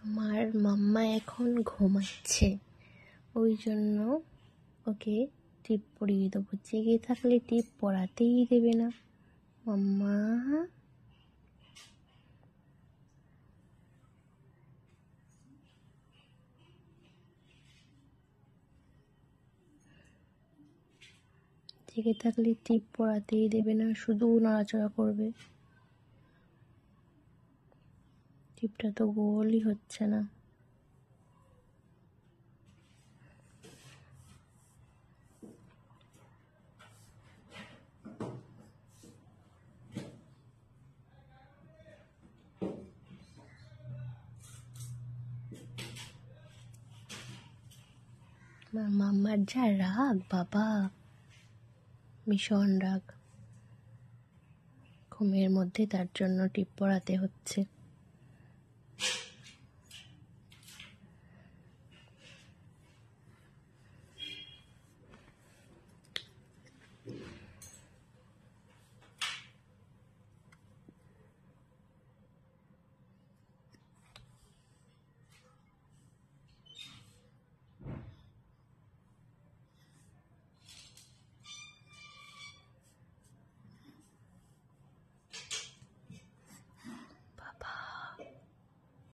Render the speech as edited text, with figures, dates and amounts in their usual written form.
আমার মাম্মা এখন ঘুমাচ্ছে, ওই জন্য ওকে টিপ পরিয়ে দেবো। জেগে থাকলে টিপ পরাতেই দেবে না। মাম্মা জেগে থাকলে টিপ পরাতেই দেবে না, শুধু নড়াচড়া করবে। টিপটা তো গোলই হচ্ছে না। আমার মাম্মার যা রাগ বাবা, ভীষণ রাগ। ঘুমের মধ্যে তার জন্য টিপ পরাতে হচ্ছে।